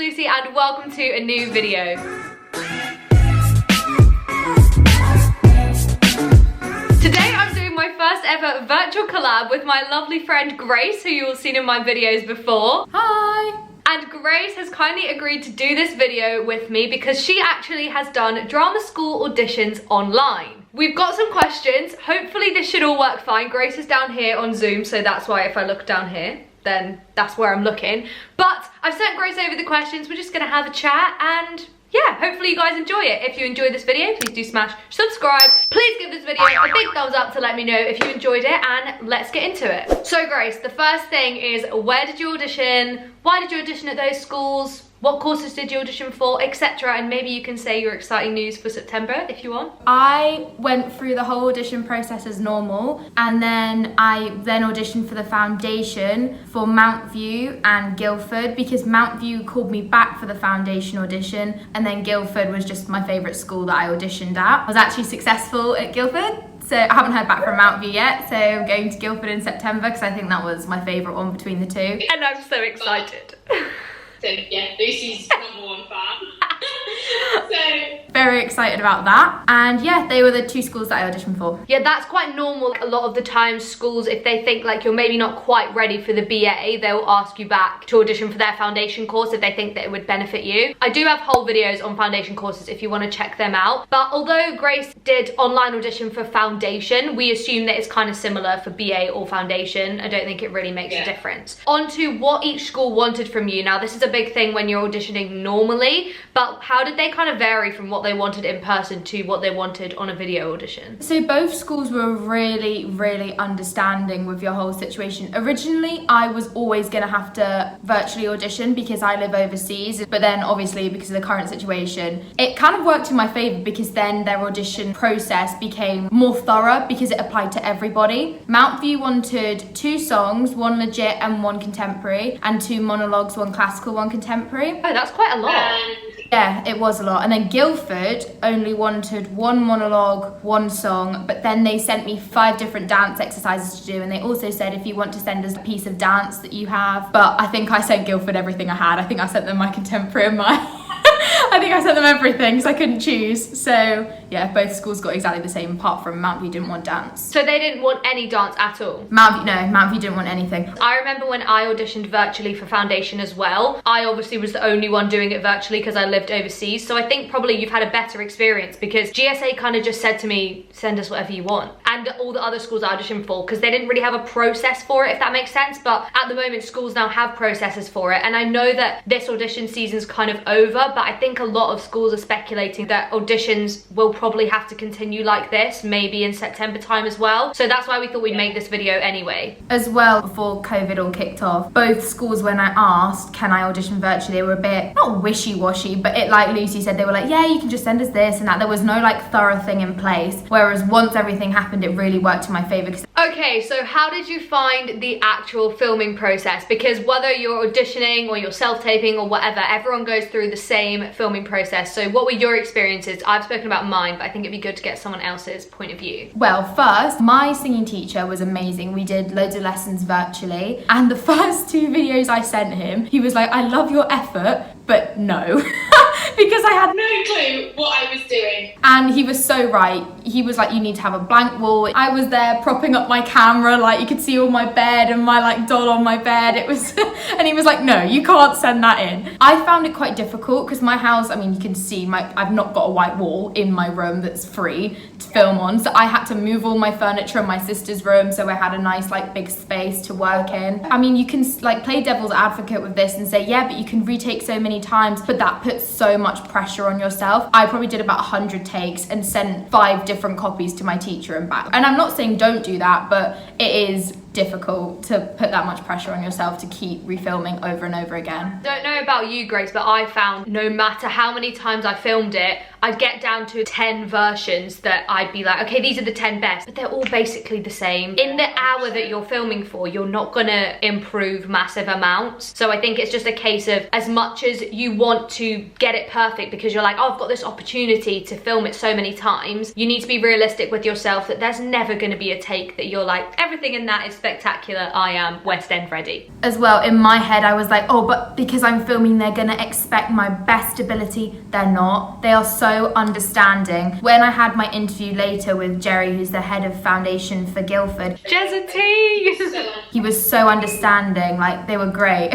Lucy and welcome to a new video. Today I'm doing my first ever virtual collab with my lovely friend Grace, who you all seen in my videos before. Hi! And Grace has kindly agreed to do this video with me because she actually has done drama school auditions online. We've got some questions. Hopefully this should all work fine. Grace is down here on Zoom, so that's why if I look down here, then that's where I'm looking. But I've sent Grace over the questions. We're just gonna have a chat and yeah, hopefully you guys enjoy it. If you enjoyed this video, please do smash subscribe. Please give this video a big thumbs up to let me know if you enjoyed it, and let's get into it. So Grace, the first thing is, where did you audition? Why did you audition at those schools? What courses did you audition for, etc. And maybe you can say your exciting news for September if you want. I went through the whole audition process as normal, and then I auditioned for the foundation for Mount View and Guildford, because Mount View called me back for the foundation audition, and then Guildford was just my favourite school that I auditioned at. I was actually successful at Guildford. So I haven't heard back from Mount View yet, so I'm going to Guildford in September because I think that was my favourite one between the two. And I'm so excited. So yeah, Lucy's #1 fan. So very excited about that. And yeah, they were the two schools that I auditioned for. Yeah, that's quite normal. A lot of the time schools, if they think like you're maybe not quite ready for the BA, they'll ask you back to audition for their foundation course if they think that it would benefit you. I do have whole videos on foundation courses if you want to check them out. But although Grace did online audition for foundation, we assume that it's kind of similar for BA or foundation. I don't think it really makes a difference. On to what each school wanted from you. Now, this is a big thing when you're auditioning normally, but how did they kind of vary from what they wanted in person to what they wanted on a video audition? So both schools were really understanding with your whole situation. Originally, I was always gonna have to virtually audition because I live overseas, but then obviously because of the current situation, it kind of worked in my favor because then their audition process became more thorough because it applied to everybody. Mount View wanted 2 songs, 1 legit and 1 contemporary, and 2 monologues, 1 classical, 1 contemporary. Oh, that's quite a lot. Yeah, it was a lot. And then Guildford only wanted 1 monologue, 1 song, but then they sent me 5 different dance exercises to do, and they also said if you want to send us a piece of dance that you have. But I think I sent Guildford everything I had. I think I sent them my contemporary and my I think I sent them everything because I couldn't choose. So yeah, both schools got exactly the same apart from Mount View didn't want dance. So they didn't want any dance at all? Mount View didn't want anything. I remember when I auditioned virtually for foundation as well. I obviously was the only one doing it virtually because I lived overseas. So I think probably you've had a better experience because GSA kind of just said to me, send us whatever you want. And all the other schools I auditioned for, because they didn't really have a process for it, if that makes sense. But at the moment, schools now have processes for it. And I know that this audition season's kind of over, but I think a lot of schools are speculating that auditions will probably have to continue like this, maybe in September time as well. So that's why we thought we'd make this video anyway. As well, before COVID all kicked off, both schools, when I asked, can I audition virtually, they were a bit, not wishy-washy, but it, like Lucy said, they were like, yeah, you can just send us this and that. There was no like thorough thing in place. Whereas once everything happened, it really worked in my favor. Okay, so how did you find the actual filming process? Because whether you're auditioning or you're self-taping or whatever, everyone goes through the same filming process. So what were your experiences? I've spoken about mine, but I think it'd be good to get someone else's point of view. Well, first, my singing teacher was amazing. We did loads of lessons virtually, and the first 2 videos I sent him, he was like, I love your effort, but no. Because I had no clue what I was doing. And he was so right. He was like, you need to have a blank wall. I was there propping up my camera, like you could see all my bed and my like doll on my bed. It was, and he was like, no, you can't send that in. I found it quite difficult because my house, I mean, you can see I've not got a white wall in my room that's free to film on. So I had to move all my furniture in my sister's room. So I had a nice like big space to work in. I mean, you can like play devil's advocate with this and say, yeah, but you can retake so many times, but that puts so much pressure on yourself. I probably did about 100 takes and sent 5 different copies to my teacher and back. And I'm not saying don't do that, but it is difficult to put that much pressure on yourself to keep refilming over and over again. Don't know about you, Grace, but I found no matter how many times I filmed it, I'd get down to 10 versions that I'd be like, okay, these are the 10 best, but they're all basically the same. In the hour that you're filming for, you're not gonna improve massive amounts. So I think it's just a case of, as much as you want to get it perfect because you're like, oh, I've got this opportunity to film it so many times, you need to be realistic with yourself that there's never gonna be a take that you're like, everything in that is spectacular, I am West End ready. As well, in my head, I was like, oh, but because I'm filming, they're gonna expect my best ability. They're not. They are so understanding. When I had my interview later with Jerry, who's the head of foundation for Guildford, he was so understanding. Like, they were great.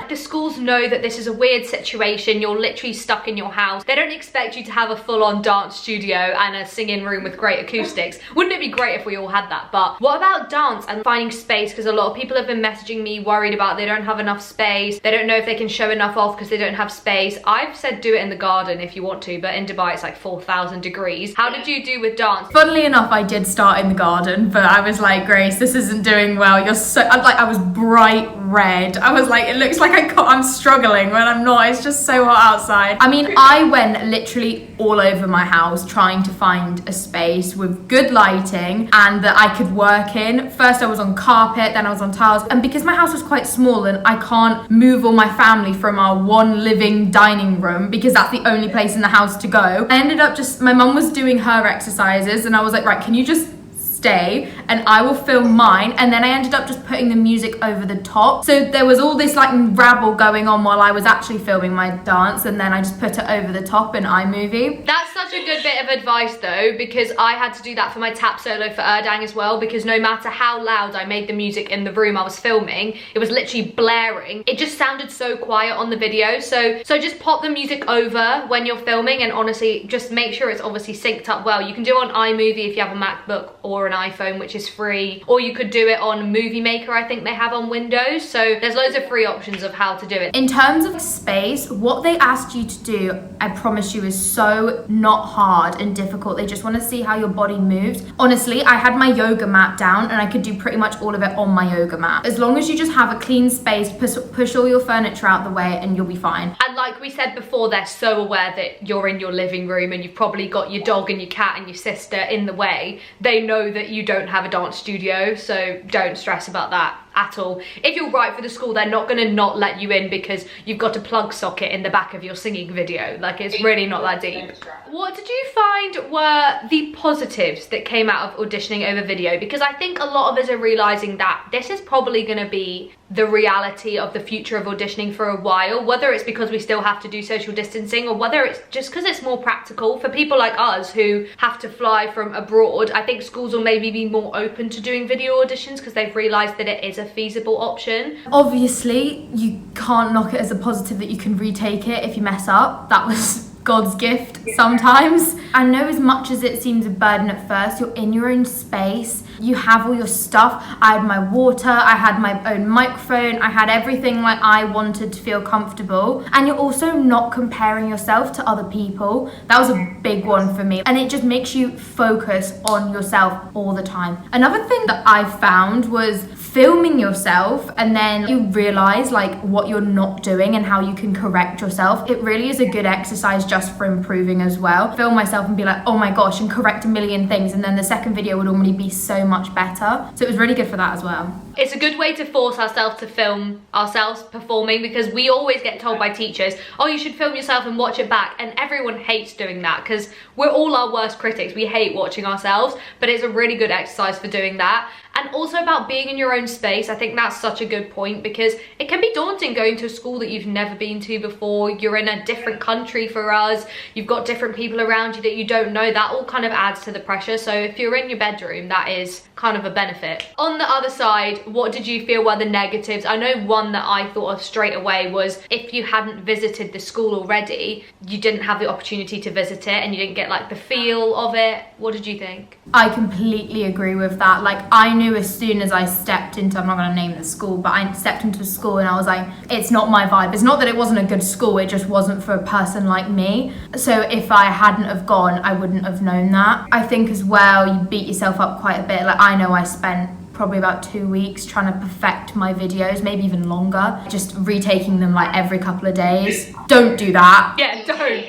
The schools know that this is a weird situation. You're literally stuck in your house. They don't expect you to have a full-on dance studio and a singing room with great acoustics. Wouldn't it be great if we all had that? But what about dance and finding space? Because a lot of people have been messaging me worried about they don't have enough space. They don't know if they can show enough off because they don't have space. I've said do it in the garden if you want to, but in Dubai it's like 4,000 degrees. How did you do with dance? Funnily enough, I did start in the garden, but I was like, Grace, this isn't doing well. You're so, I was bright red. I was like, it looks like I'm struggling when I'm not. It's just so hot outside. I mean, I went literally all over my house trying to find a space with good lighting and that I could work in. First I was on carpet, then I was on tiles. And because my house was quite small and I can't move all my family from our one living dining room because that's the only place in the house to go, I ended up my mum was doing her exercises and I was like, right, can you just stay and I will film mine? And then I ended up just putting the music over the top, so there was all this like rabble going on while I was actually filming my dance, and then I just put it over the top in iMovie. That's such a good bit of advice though, because I had to do that for my tap solo for Erdang as well, because no matter how loud I made the music in the room I was filming, it was literally blaring. It just sounded so quiet on the video, so just pop the music over when you're filming, and honestly just make sure it's obviously synced up well. You can do it on iMovie if you have a MacBook or an iPhone, which is free, or you could do it on Movie Maker, I think they have on Windows. So there's loads of free options of how to do it. In terms of space, what they asked you to do, I promise you, is so not hard and difficult. They just want to see how your body moves. Honestly, I had my yoga mat down and I could do pretty much all of it on my yoga mat. As long as you just have a clean space, push all your furniture out the way and you'll be fine. And like we said before, they're so aware that you're in your living room and you've probably got your dog and your cat and your sister in the way. They know that you don't have a dance studio, so don't stress about that at all. If you're right for the school, they're not going to not let you in because you've got a plug socket in the back of your singing video. Like, it's really not that deep. What did you find were the positives that came out of auditioning over video? Because I think a lot of us are realizing that this is probably going to be the reality of the future of auditioning for a while, whether it's because we still have to do social distancing or whether it's just because it's more practical for people like us who have to fly from abroad. I think schools will maybe be more open to doing video auditions because they've realized that it is a feasible option. Obviously, you can't knock it as a positive that you can retake it if you mess up. That was God's gift sometimes. I know as much as it seems a burden at first, you're in your own space, you have all your stuff. I had my water, I had my own microphone, I had everything like I wanted to feel comfortable. And you're also not comparing yourself to other people. That was a big one for me. And it just makes you focus on yourself all the time. Another thing that I found was filming yourself and then you realize like what you're not doing and how you can correct yourself. It really is a good exercise just for improving as well. Film myself and be like, oh my gosh, and correct a million things, and then the second video would already be so much better. So it was really good for that as well. It's a good way to force ourselves to film ourselves performing, because we always get told by teachers, oh, you should film yourself and watch it back, and everyone hates doing that because we're all our worst critics. We hate watching ourselves, but it's a really good exercise for doing that. And also about being in your own space, I think that's such a good point, because it can be daunting going to a school that you've never been to before. You're in a different country for us, you've got different people around you that you don't know. That all kind of adds to the pressure. So if you're in your bedroom, that is kind of a benefit. On the other side, what did you feel were the negatives? I know one that I thought of straight away was if you hadn't visited the school already, you didn't have the opportunity to visit it and you didn't get like the feel of it. What did you think? I completely agree with that. Like, I knew as soon as I stepped into, I'm not going to name the school, but I stepped into a school and I was like, it's not my vibe. It's not that it wasn't a good school, it just wasn't for a person like me. So if I hadn't have gone, I wouldn't have known that. I think as well, you beat yourself up quite a bit. Like, I know I spent probably about 2 weeks trying to perfect my videos, maybe even longer, just retaking them like every couple of days. Don't do that. Yeah, don't.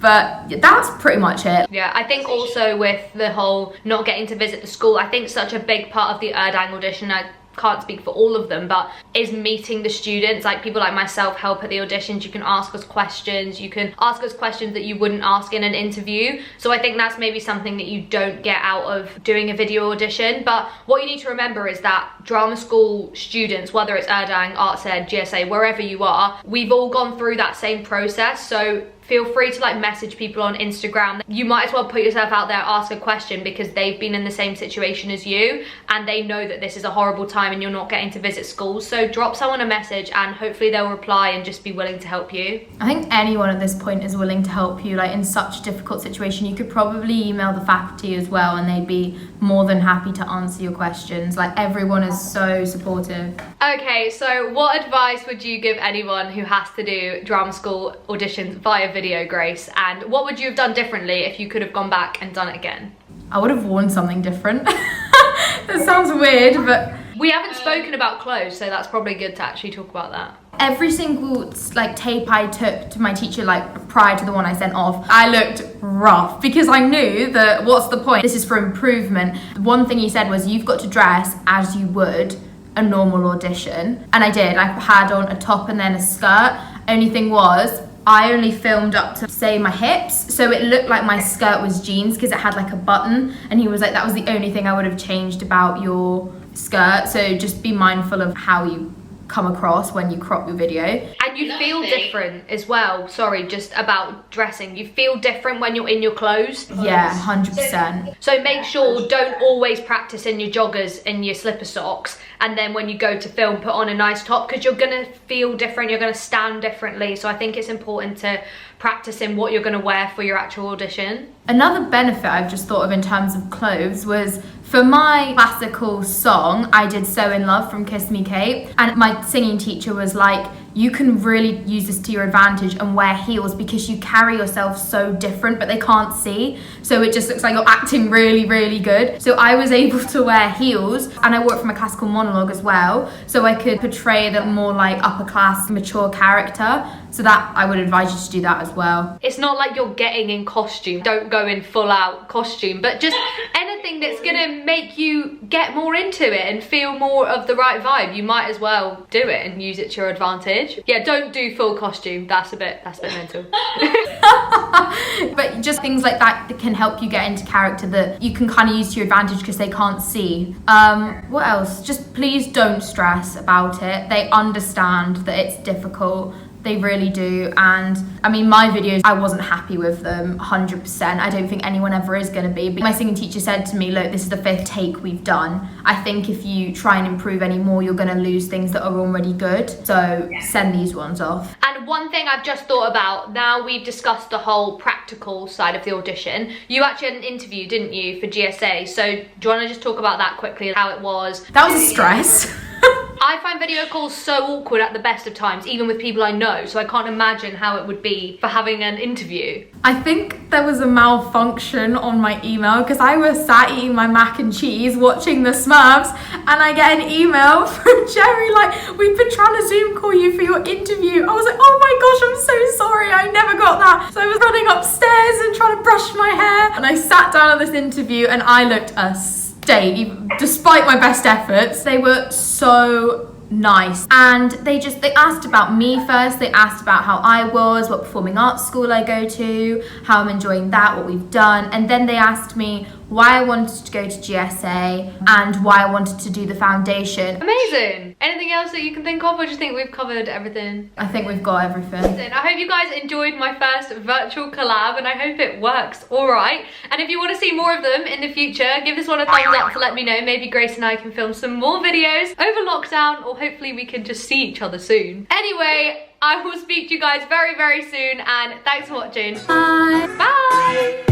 But that's pretty much it. Yeah, I think also with the whole not getting to visit the school, I think such a big part of the Erdang audition, can't speak for all of them, but is meeting the students. Like people like myself help at the auditions. You can ask us questions. You can ask us questions that you wouldn't ask in an interview. So I think that's maybe something that you don't get out of doing a video audition. But what you need to remember is that drama school students, whether it's Erdang, Arts Ed, GSA, wherever you are, we've all gone through that same process. So feel free to like message people on Instagram. You might as well put yourself out there, ask a question, because they've been in the same situation as you and they know that this is a horrible time and you're not getting to visit schools. So drop someone a message and hopefully they'll reply and just be willing to help you. I think anyone at this point is willing to help you, like in such a difficult situation. You could probably email the faculty as well and they'd be more than happy to answer your questions. Like everyone is so supportive. Okay, so what advice would you give anyone who has to do drama school auditions via video, Grace? And what would you have done differently if you could have gone back and done it again? I would have worn something different. That sounds weird, but we haven't spoken about clothes, so that's probably good to actually talk about that. Every single like tape I took to my teacher, like prior to the one I sent off, I looked rough because I knew that what's the point? This is for improvement. One thing he said was you've got to dress as you would a normal audition, and I did. I had on a top and then a skirt. Only thing was I only filmed up to say my hips, so it looked like my skirt was jeans because it had like a button, and he was like that was the only thing I would have changed about your skirt. So just be mindful of how you come across when you crop your video. And you feel different as well. Sorry, just about dressing. You feel different when you're in your clothes. Yeah, 100%. So make sure don't always practice in your joggers and your slipper socks, and then when you go to film, put on a nice top, because you're gonna feel different, you're gonna stand differently. So I think it's important to practice in what you're gonna wear for your actual audition. Another benefit I've just thought of in terms of clothes was for my classical song, I did So In Love from Kiss Me Kate, and my singing teacher was like, you can really use this to your advantage and wear heels because you carry yourself so different, but they can't see. So it just looks like you're acting really, really good. So I was able to wear heels, and I wore it for my classical monologue as well. So I could portray the more like upper class, mature character. So that I would advise you to do that as well. It's not like you're getting in costume. Don't go in full out costume, but just anything that's gonna make you get more into it and feel more of the right vibe. You might as well do it and use it to your advantage. Yeah, don't do full costume. That's a bit mental. But just things like that can help you get into character that you can kind of use to your advantage because they can't see. What else? Just please don't stress about it. They understand that it's difficult. They really do. And I mean, my videos, I wasn't happy with them 100%. I don't think anyone ever is going to be. But my singing teacher said to me, look, this is the 5th take we've done. I think if you try and improve any more, you're going to lose things that are already good. So send these ones off. And one thing I've just thought about, now we've discussed the whole practical side of the audition. You actually had an interview, didn't you, for GSA? So do you want to just talk about that quickly, how it was? That was a stress. I find video calls so awkward at the best of times, even with people I know, so I can't imagine how it would be for having an interview. I think there was a malfunction on my email because I was sat eating my mac and cheese watching the Smurfs, and I get an email from Jerry like, we've been trying to Zoom call you for your interview. I was like, oh my gosh, I'm so sorry, I never got that. So I was running upstairs and trying to brush my hair, and I sat down at this interview and I looked a state, despite my best efforts. They were so nice, and they asked about me first. They asked about how I was, what performing arts school I go to, how I'm enjoying that, what we've done, and then they asked me why I wanted to go to GSA and why I wanted to do the foundation. Amazing. Anything else that you can think of, or do you think we've covered everything? I think we've got everything. I hope you guys enjoyed my first virtual collab, and I hope it works all right. And if you want to see more of them in the future, give this one a thumbs up to let me know. Maybe Grace and I can film some more videos over lockdown, or hopefully we can just see each other soon. Anyway, I will speak to you guys very, very soon, and thanks for watching. Bye. Bye.